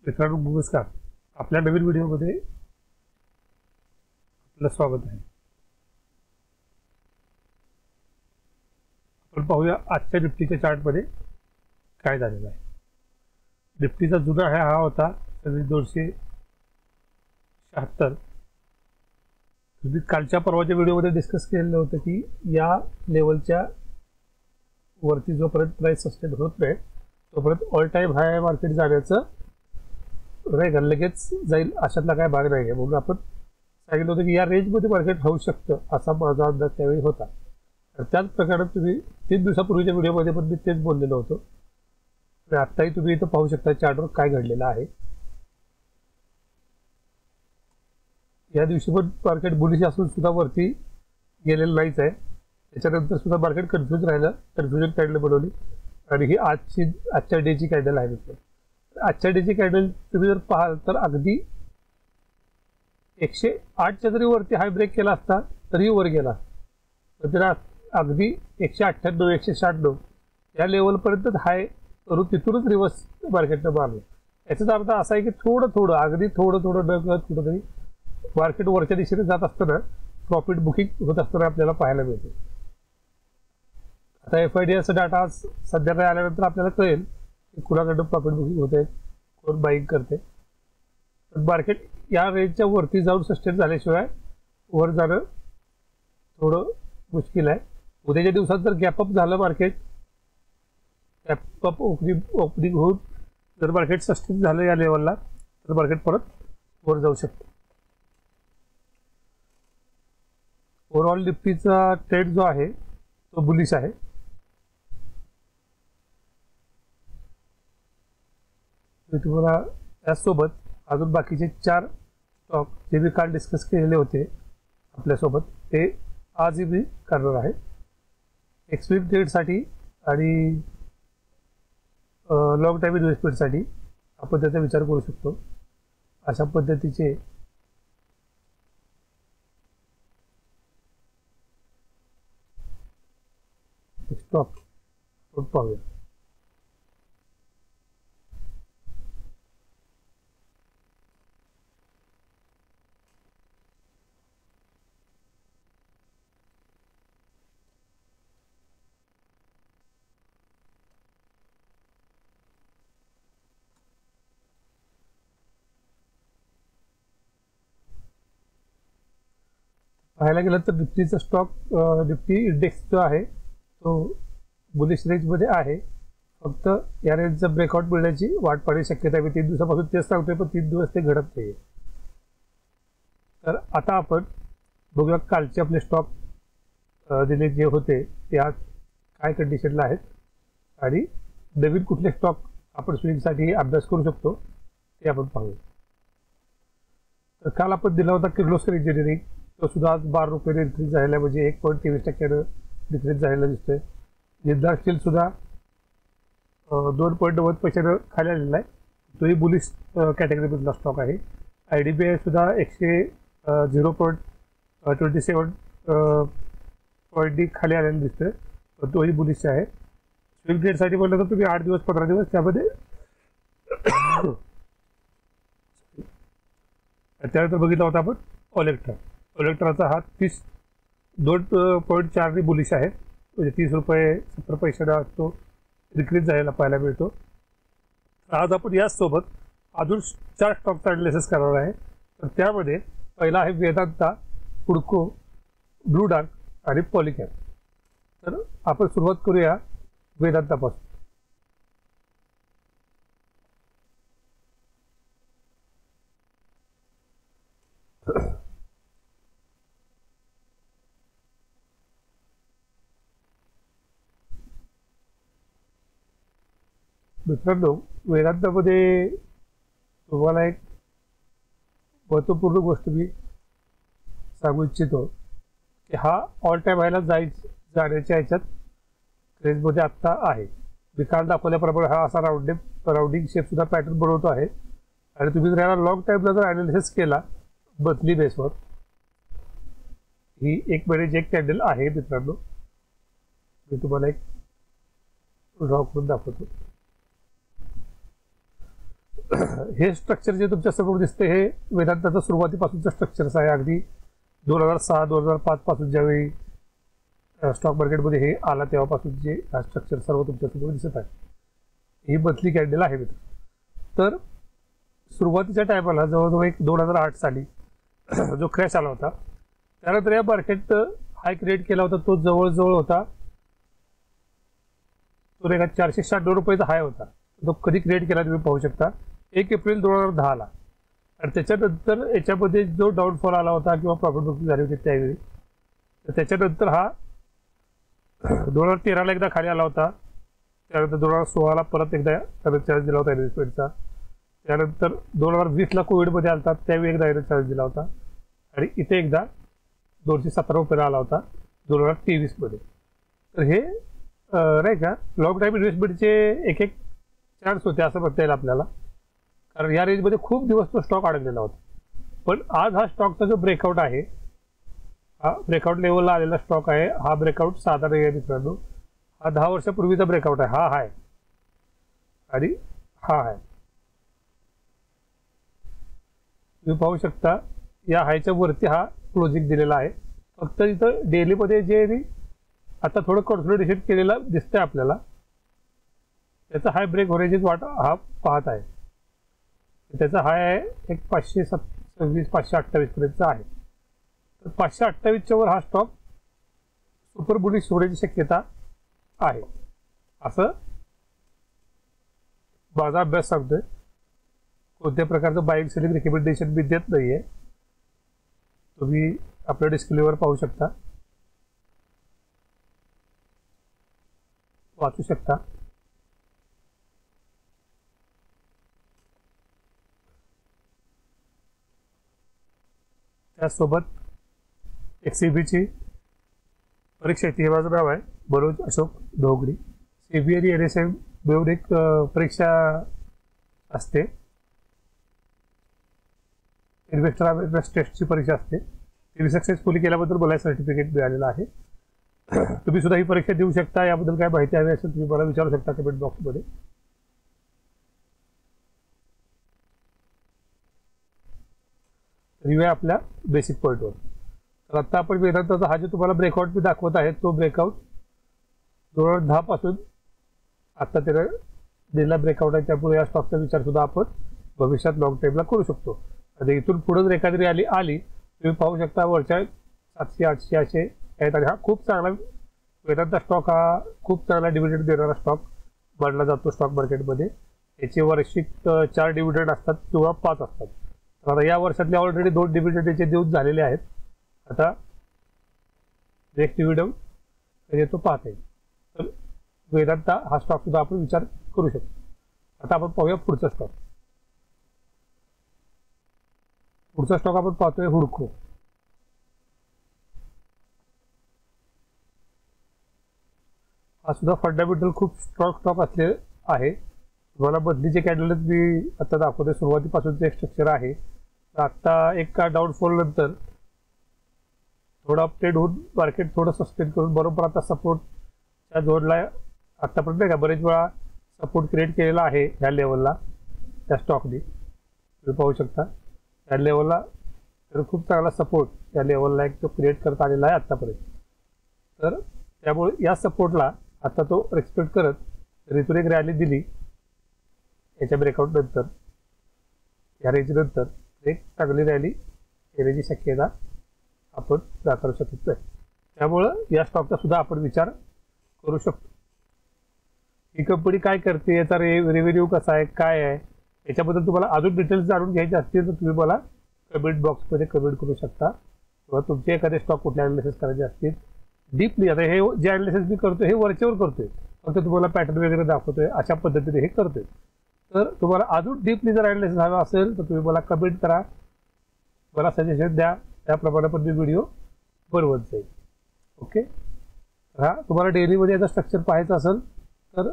मित्रांनो नमस्कार. आपल्या नवीन व्हिडिओमध्ये आपलं स्वागत आहे. आपण पाहूया आजच्या निफ्टीच्या चार्टमध्ये काय झालेलं आहे. निफ्टीचा जुना हा होता 276. तुम्ही कालच्या परवाच्या व्हिडिओमध्ये डिस्कस केलेलं होतं की या लेवलच्या वरती जोपर्यंत प्राइस सस्टेन होत नाही तोपर्यंत ऑल टाइम हाय मार्केट जाण्याचं नाही का, लगेच जाईल अशातला काय भाग नाही आहे. म्हणून आपण सांगितलं होतं की या रेंजमध्ये मार्केट होऊ शकतं असा माझा अंदाज त्यावेळी होता. त्याच प्रकारे तुम्ही 3 दिवसापूर्वीच्या व्हिडिओमध्ये पण मी तेच बोललेलो होतो आणि आत्ताही तुम्ही इथं पाहू शकता चार्टवर काय घडलेलं आहे. या दिवशी पण मार्केट बुलिश असून सुद्धा वरती गेलेलं नाहीच आहे. त्याच्यानंतर सुद्धा मार्केट कन्फ्युजन कॅन्डल बनवली आणि ही आजच्या डेची कॅन्डल आहे. आजच्या डेची कॅन्डल तुम्ही जर पाहाल तर अगदी 108च्या जरी वरती हाय ब्रेक केला असता तरी वर गेला, तर त्याला अगदी 198 196 या लेवलपर्यंत हाय करून तिथूनच रिव्हर्स मार्केटनं मारलं. याचाच अर्थ असा आहे की अगदी थोडं न कळत कुठंतरी मार्केट वरच्या दिशेने जात असताना प्रॉफिट बुकिंग होत असताना आपल्याला पाहायला मिळते. आता FIDचा डाटा सध्या नाही आल्यानंतर आपल्याला कळेल की कुणाकडनं प्रॉफिट बुकिंग होते, कोण बाईंग करते. पण मार्केट या रेंजच्या वरती जाऊन सस्टेन झाल्याशिवाय वर जाणं थोडं मुश्किल आहे. उद्याच्या दिवसात जर गॅपअप झालं मार्केट, गॅपअप ओपनिंग होऊन जर मार्केट सस्टेन झालं या लेवलला तर मार्केट परत वर जाऊ शकतं. ओव्हरऑल निफ्टीचा ट्रेंड जो आहे तो बुलिश आहे. मी तुम्हाला यासोबत अजून बाकीचे 4 स्टॉक जे मी काल डिस्कस केलेले होते आपल्यासोबत ते आजही मी करणार आहे. एक्सट्रीम ट्रेडसाठी आणि लॉंग टाईम इन्व्हेस्टमेंटसाठी आपण त्याचा विचार करू शकतो. अशा पद्धतीचे स्टॉक आपण पाहूया. पाहायला गेलं तर निफ्टीचा स्टॉक निफ्टी इंडेक्स जो आहे तो बुलिश रेंजमध्ये आहे. फक्त या रेंजचा ब्रेकआउट मिळण्याची वाट पाहण्याची शक्यता आहे. मी 3 दिवसापासून तेच सांगतोय पण 3 दिवस ते घडत नाही. तर आता आपण बघूया कालचे आपले स्टॉक दिले जे होते ते आज काय कंडिशनला आहेत आणि नवीन कुठले स्टॉक आपण स्विंगसाठी अभ्यास करू शकतो ते आपण पाहूया. तर काल आपण दिला होता किर्लोस्कर इंजिनिअरिंग, तो सुद्धा आज 12 रुपयाने इन्क्रीज झालेला आहे, म्हणजे 1.23% डिक्रीज झालेला दिसतोय. जिंदाल स्टील सुद्धा 2.90 पैशानं खाली आलेला आहे, तोही बुलिश कॅटेगरीमधला स्टॉक आहे. IDBI सुद्धा 0.27 पॉईंटनी खाली आलेला दिसतोय, पण तोही बुलिश आहे. स्विंग ट्रेडसाठी म्हटलं तर तुम्ही 8 दिवस 15 दिवस त्यामध्ये त्यानंतर बघितला होता आपण ओलेक्ट्राचा हा 2.4 बुलिश आहे, म्हणजे 30 रुपये 70 पैशाला तो डिक्रीज झालेला पाहायला मिळतो. आज आपण याचसोबत अजून 4 स्टॉकचा अनालिसिस करणार आहे. तर त्यामध्ये पहिला आहे वेदांता, हुडको, ब्लू डार्ट आणि पॉलिकॅप. तर आपण सुरुवात करूया वेदांतापासून. मित्रांनो, वेदांतामध्ये तुम्हाला एक महत्त्वपूर्ण गोष्ट मी सांगू इच्छितो की हा ऑल टाइम हायला जाण्याच्या ह्याच्यात रेंजमध्ये आत्ता आहे. मी काल दाखवल्याप्रमाणे हा असा राऊंडिंग शेप सुद्धा पॅटर्न बनवतो आहे आणि तुम्ही जर याला लॉंग टाईमला जर अनालिसिस केला मंथली बेसवर, ही 1 महिन्याची एक कॅन्डल आहे. मित्रांनो, मी तुम्हाला एक ड्रॉ करून दाखवतो. हे स्ट्रक्चर जे तुमच्या समोर दिसते हे वेदांताचं सुरुवातीपासूनचं स्ट्रक्चर्स आहे. अगदी 2006-2005 पासून ज्यावेळी स्टॉक मार्केटमध्ये हे आला तेव्हापासून जे हा स्ट्रक्चर सर्व तुमच्या समोर दिसत आहे. ही मंथली कॅन्डल आहे मित्र. तर सुरुवातीच्या टायमाला जवळजवळ एक 2008 साली जो क्रॅश आला होता त्यानंतर या मार्केट हाय क्रिएट केला होता. तो जवळजवळ होता तो नाही का 496 रुपयाचा हाय होता. तो कधी क्रिएट केला तुम्ही पाहू शकता 1 एप्रिल 2010ला. आणि त्याच्यानंतर याच्यामध्ये जो डाऊनफॉल आला होता किंवा प्रॉफिट बुकिंग झाली होती त्यावेळी, तर त्याच्यानंतर हा 2013ला एकदा खाली आला होता. त्यानंतर 2016ला परत एकदा त्याने चार्ज दिला होता इन्व्हेस्टमेंटचा. त्यानंतर 2020ला कोविडमध्ये आला होता त्यावेळी एकदा याने चार्ज दिला होता. आणि इथे एकदा 217 रुपयाला आला होता 2023मध्ये. तर हे नाही का लॉंग टाईम इन्व्हेस्टमेंटचे एक चान्स होते असं म्हणता येईल आपल्याला. कारण या रेंजमध्ये खूप दिवस तो स्टॉक अडकलेला होता. पण आज हा स्टॉकचा जो ब्रेकआउट आहे हा ब्रेकआउट लेवलला आलेला स्टॉक आहे. हा ब्रेकआउट साधा नाही आहे मित्रांनो. हा 10 वर्षापूर्वीचा ब्रेकआउट आहे. हा हाय आणि हा हाय तुम्ही पाहू शकता. या हायच्या वरती हा क्लोजिंग दिलेला आहे. फक्त इथं डेलीमध्ये जे आता थोडं कॉन्सॉलिडेशन केलेलं दिसतंय आपल्याला त्याचा हाय ब्रेक होण्याचीच वाट हा पाहत आहे. त्याचा हाय आहे एक 526 528 पर्यंतचा आहे. तर 528च्या वर हा स्टॉक सुपर बुलिश होण्याची शक्यता आहे असं माझा अभ्यास सांगतोय. कोणत्या प्रकारचं बाईंग सेलिंग रिकमेंडेशन मी देत नाहीये. तुम्ही आपल्या डिस्प्लेवर पाहू शकता, वाचू शकता. त्यासोबत एक सीबीची परीक्षा येते. हे माझं नाव आहे मनोज अशोक धोगडी. सीबी आणि NSM मिळून एक परीक्षा असते. इन्व्हेस्टर अवेअरनेस टेस्टची परीक्षा असते. ती सक्सेसफुली केल्याबद्दल मला सर्टिफिकेट मिळालेलं आहे. तुम्ही सुद्धा ही परीक्षा देऊ शकता. याबद्दल काय माहिती हवी असेल तुम्ही मला विचारू शकता कमेंट बॉक्समध्ये. रिव्ह्यू आपल्या बेसिक पॉईंटवर. तर आता आपण वेदांताचा हा जो तुम्हाला ब्रेकआउट मी दाखवत आहे तो ब्रेकआउट 2010 पासून आता त्याला दिलेला ब्रेकआउट आहे. त्यामुळे या स्टॉकचा विचार सुद्धा आपण भविष्यात लॉंग टाईमला करू शकतो. आणि इथून पुढे जर एखादी रॅली आली तुम्ही पाहू शकता वरच्या 700-800 असे आहेत. आणि हा खूप चांगला वेदांता स्टॉक हा खूप चांगला डिव्हिडंड देणारा स्टॉक मानला जातो स्टॉक मार्केटमध्ये. याचे वार्षिक 4 डिव्हिडंड असतात किंवा 5 असतात. तर आता या वर्षातले ऑलरेडी 2 डिव्हिडंड याचे देऊन झालेले आहेत. आता नेक्स्ट डिव्हिडंड तो पाहत आहे. तर वेदांता हा स्टॉक सुद्धा आपण विचार करू शकतो. आता आपण पाहूया पुढचा स्टॉक. पुढचा स्टॉक आपण पाहतोय हुडको. हा सुद्धा फंडामेंटल खूप स्ट्रॉंग स्टॉक असले आहे. तुम्हाला बदलीचे कॅन्डल मी आता दाखवतोय. सुरुवातीपासूनचं एक स्ट्रक्चर आहे. आता एक डाऊनफॉल नंतर थोडं अपडेट होऊन मार्केट थोडं सस्टेन करून बरोबर आता सपोर्टच्या झोनला आतापर्यंत नाही का बरेच वेळा सपोर्ट क्रिएट केलेला आहे ह्या लेवलला त्या स्टॉकने. तुम्ही पाहू शकता या लेवलला तर खूप चांगला सपोर्ट या लेवलला एक तो क्रिएट करता आलेला आहे आत्तापर्यंत. तर त्यामुळे या सपोर्टला आता तो रिस्पेक्ट करत इथून एक रॅली दिली याच्या ब्रेकआउट नंतर या रेंज नंतर एक चांगली रॅली येण्याची शक्यता आपण दाखवू शकतो. त्यामुळं या स्टॉकचा सुद्धा आपण विचार करू शकतो. ही कंपनी काय करते, याचा रेव्हेन्यू कसा आहे, काय आहे, याच्याबद्दल तुम्हाला अजून डिटेल्स जाणून घ्यायचे असतील तर तुम्ही मला कमेंट बॉक्समध्ये कमेंट करू शकता. किंवा तुमचे एखादे स्टॉक कुठले अनालिसिस करायचे असतील डीपली. आता हे जे अनालिसिस मी करतोय हे वरच्यावर करतोय, फक्त तुम्हाला पॅटर्न वगैरे दाखवतोय अशा पद्धतीने हे करतोय. तर तुम्हाला अजून डीपली जर अनालिसिस हवा असेल तर तुम्ही मला कमेंट करा, मला सजेशन द्या, त्याप्रमाणे पण मी व्हिडिओ बनवत जाईल. ओके. हा तुम्हाला डेलीमध्ये याचा स्ट्रक्चर पाहायचं असेल तर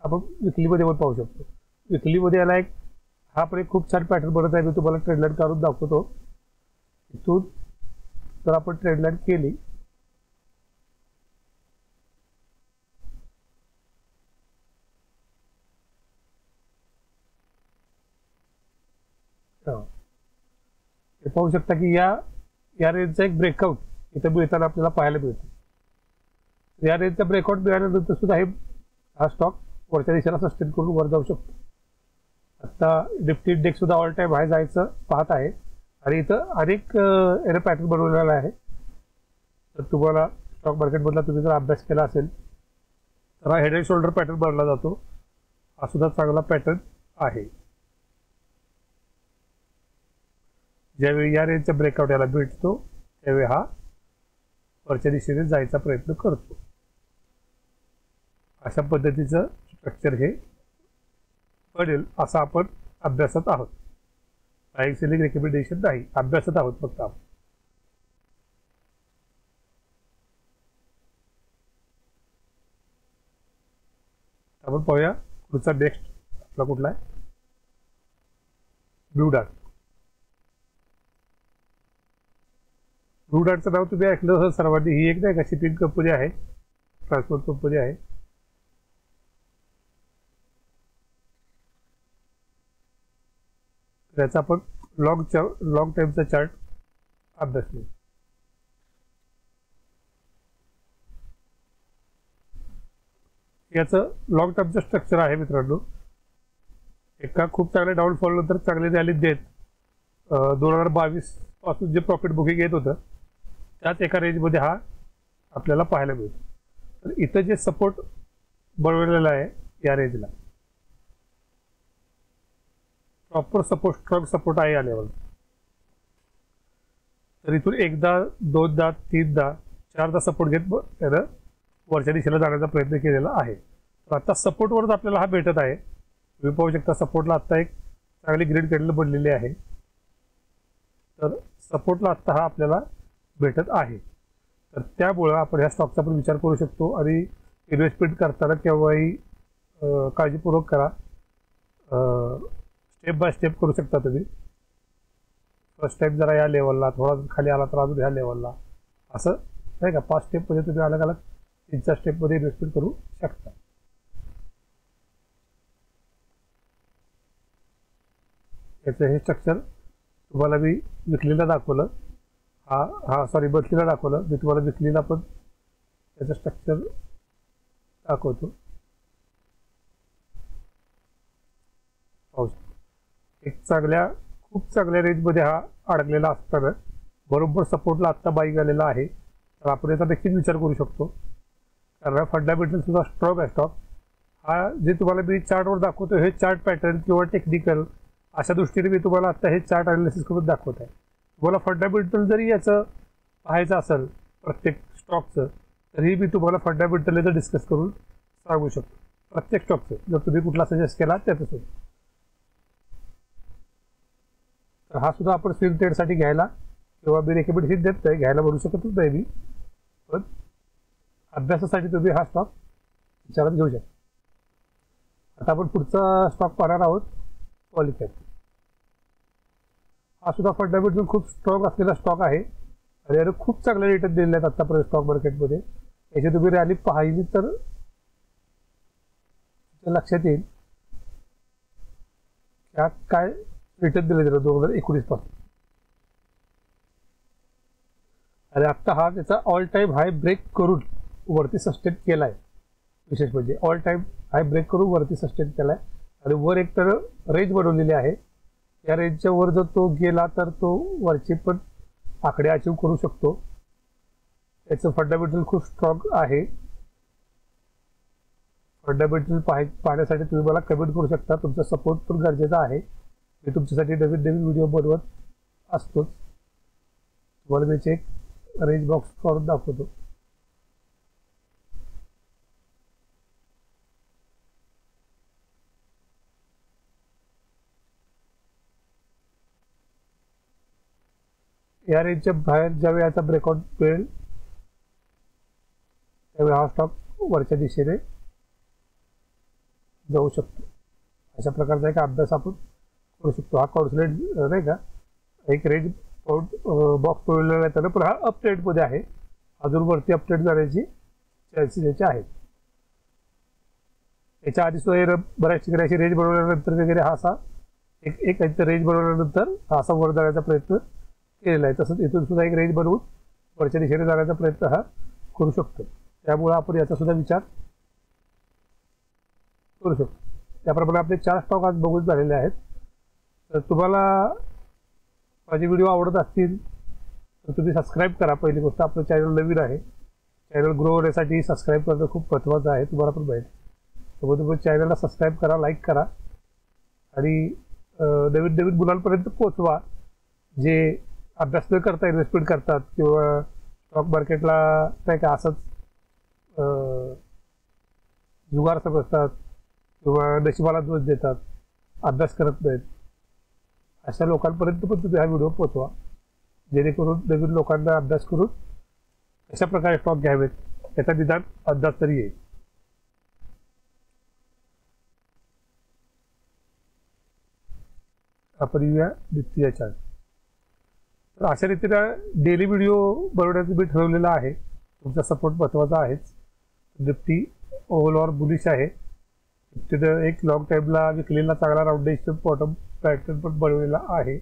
आपण विकलीमध्ये पण पाहू शकतो. विकलीमध्ये याला एक हा पण एक खूप छान पॅटर्न बनत आहे. मी तुम्हाला ट्रेंडलाईन काढून दाखवतो. इथून जर आपण ट्रेंडलाईन केली पाहू शकता की या रेंजचा एक ब्रेकआउट इथं मिळताना आपल्याला पाहायला मिळतो. या रेंजचा ब्रेकआउट मिळाल्यानंतर सुद्धा हा स्टॉक वरच्या दिशेला सस्टेन करून वर जाऊ शकतो. आता निफ्टी इंडेक्स सुद्धा ऑल टाइम हाय जायचं पाहत आहे आणि इथं अनेक पॅटर्न बनवलेला आहे. तर तुम्हाला स्टॉक मार्केटमधला तुम्ही जर अभ्यास केला असेल तर हा हेड अँड शोल्डर पॅटर्न बनला जातो. हा सुद्धा चांगला पॅटर्न आहे. ज्यावेळी या रेंजचा ब्रेकआउट याला भेटतो त्यावेळी हा वरच्या दिशेने जायचा प्रयत्न करतो. अशा पद्धतीचं स्ट्रक्चर हे पडेल असं आपण अभ्यासात आहोत. बाईंग सेलिंग रेकमेंडेशन नाही, अभ्यासात आहोत फक्त आपण. आपण पाहूया पुढचा नेक्स्ट आपला कुठला आहे, ब्लू डार्ट. ब्लू डार्टचं नाव तुम्ही ऐकलं असेल सर्वांनी. ही एक नाही का शिपिंग कंपनी आहे, ट्रान्सपोर्ट कंपनी आहे. त्याचा आपण लॉंग टाइमचा चार्ट अभ्यासलो. याचं लॉंग टर्मचं स्ट्रक्चर आहे मित्रांनो. एका खूप चांगल्या डाऊनफॉल नंतर चांगले रॅली देत 2022 पासून जे प्रॉफिट बुकिंग येत होतं त्याच एका रेंजमध्ये हा आपल्याला पाहायला मिळतो. तर इथं जे सपोर्ट बनवलेला आहे या रेंजला प्रॉपर सपोर्ट, स्ट्रॉंग सपोर्ट आहे या लेवल. तर इथून एकदा, दोनदा, तीनदा, चारदा सपोर्ट घेत त्यानं वरच्या दिशेला जाण्याचा प्रयत्न केलेला आहे. तर आता सपोर्टवरच आपल्याला हा भेटत आहे. तुम्ही पाहू शकता सपोर्टला आत्ता एक चांगली ग्रीन कॅन्डल बनलेली आहे. तर सपोर्टला आत्ता हा आपल्याला भेटत आहे. तर त्यामुळं आपण ह्या स्टॉकचा पण विचार करू शकतो आणि इन्व्हेस्टमेंट करताना केव्हाही काळजीपूर्वक करा. स्टेप बाय स्टेप करू शकता तुम्ही. फर्स्ट टाइम जरा या लेवलला, थोडा खाली आला तर अजून ह्या लेवलला, असं नाही का 5 स्टेपमध्ये तुम्ही अलग अलग 3-4 स्टेपमध्ये इन्व्हेस्टमेंट करू शकता. याचं हे स्ट्रक्चर तुम्हाला मी विकलीला दाखवलं. सॉरी बदलीला दाखवलं. मी तुम्हाला विकलीला पण त्याचं स्ट्रक्चर दाखवतो. एक खूप चांगल्या रेंजमध्ये हा अडकलेला असताना बरोबर सपोर्टला आत्ता बाईंग आलेला आहे. तर आपण याचा नक्कीच विचार करू शकतो कारण फंडामेंटल सुद्धा स्ट्रॉंग आहे स्टॉक. हा जे तुम्हाला मी चार्टवर दाखवतो हे चार्ट पॅटर्न किंवा टेक्निकल अशा दृष्टीने मी तुम्हाला आत्ता हे चार्ट अनालिसिस करून दाखवत आहे. तुम्हाला फंडामेंटल जरी याचं पाहायचं असेल प्रत्येक स्टॉकचं तरी मी तुम्हाला फंडामेंटल याचं डिस्कस करून सांगू शकतो प्रत्येक स्टॉकचं, जर तुम्ही कुठला सजेस्ट केला त्याचं. तर हा सुद्धा आपण स्विंग ट्रेडसाठी घ्यायला किंवा मी रेकमेंडेशन देत नाही, घ्यायला बनवू शकतच नाही मी, पण अभ्यासासाठी तुम्ही हा स्टॉक विचारात घेऊ शकता. आता आपण पुढचा स्टॉक पाहणार आहोत, पॉलिकॅब. हा सुद्धा फंडामेंटल खूप स्ट्रॉंग असलेला स्टॉक आहे आणि याने खूप चांगले रिटर्न दिलेले आहेत आतापर्यंत स्टॉक मार्केटमध्ये. याची तुम्ही रॅली पाहिली तर लक्षात येईल काय रिटर्न दिले गेलं 2019 पासून. आणि आता हा त्याचा ऑल टाइम हाय ब्रेक करून वरती सस्टेन केला आहे. विशेष म्हणजे ऑल टाइम हाय ब्रेक करून वरती सस्टेन केला आहे आणि वर एक तर रेंज बनवलेली आहे. या रेंजच्या वर जर तो गेला तर तो वरचे पण आकडे अचीव करू शकतो. त्याचं फंडामेंटल खूप स्ट्रॉंग आहे. फंडामेंटल पाहण्यासाठी तुम्ही मला कमेंट करू शकता. तुमचा सपोर्ट पण गरजेचा आहे. मी तुमच्यासाठी नवीन नवीन व्हिडिओ बनवत असतोच. तुम्हाला मी एक रेंज बॉक्स करून दाखवतो. या रेंजच्या बाहेर ज्यावेळी याचा ब्रेकआउट मिळेल त्यावेळी हा स्टॉक वरच्या दिशेने जाऊ शकतो. अशा प्रकारचा एक अभ्यास आपण करू शकतो. हा कॉन्सलेट नाही का एक रेंज बॉक्स पडलेला आहे त्याला, पण हा अप ट्रेंडमध्ये आहे. अजून वरती अपट्रेंड जाण्याची चान्सेस याचे आहेत. याच्या आधी सुद्धा बऱ्याच ठिकाणी अशी रेंज बनवल्यानंतर वगैरे हा असा एक रेंज बनवल्यानंतर हा असा वर जाण्याचा प्रयत्न केलेला आहे. तसंच इथून सुद्धा एक रेंज बनवून वरच्या दिशेने जाण्याचा प्रयत्न हा करू शकतो. त्यामुळे आपण याचा सुद्धा विचार करू शकतो. त्याप्रमाणे आपले 4 स्टॉक आज बघून झालेले आहेत. तर तुम्हाला माझे व्हिडिओ आवडत असतील तर तुम्ही सबस्क्राईब करा. पहिली गोष्ट, आपलं चॅनल नवीन आहे, चॅनल ग्रो होण्यासाठी सबस्क्राईब करणं खूप महत्त्वाचं आहे, तुम्हाला पण माहिती. त्यामुळे तुम्ही चॅनलला सबस्क्राईब करा, लाईक करा आणि नवीन नवीन मुलांपर्यंत पोचवा जे अभ्यास न करता इन्व्हेस्टमेंट करतात किंवा स्टॉक मार्केटला नाही का असंच जुगार समजतात किंवा नशिबाला दोष देतात, अभ्यास करत नाहीत. अशा लोकांपर्यंत पण तुम्ही हा व्हिडिओ पोचवा, जेणेकरून नवीन लोकांना अभ्यास करून कशा प्रकारे स्टॉक घ्यावेत याचा निदान अंदाज तरी येईल. आपण येऊया निफ्टीच्या चार्ट. तर अशा रीतीनं डेली व्हिडिओ बनवण्याचं मी ठरवलेलं आहे. तुमचा सपोर्ट महत्त्वाचा आहेच. निफ्टी ओव्हरऑल बुलिश आहे. निफ्टीनं एक लॉंग टाईमला विकलेला चांगला राऊंड नेक्स्ट बॉटम पॅटर्न पण बनवलेला आहे.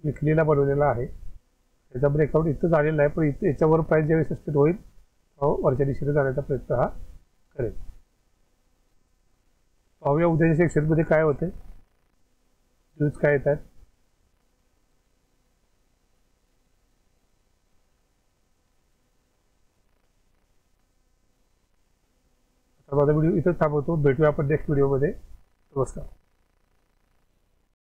विकलेला बनवलेला आहे. त्याचा ब्रेकआउट इथं झालेला आहे, पण इथं याच्यावर प्राईस ज्यावेळेस सस्टेन होईल वरच्या दिशेने जाण्याचा प्रयत्न हा करेल. पाहूया उद्याच्या सेक्शनमध्ये काय होते, न्यूज काय येत आहेत. आता माझा व्हिडिओ इथं थांबवतो. भेटूया आपण नेक्स्ट व्हिडिओमध्ये. नमस्कार.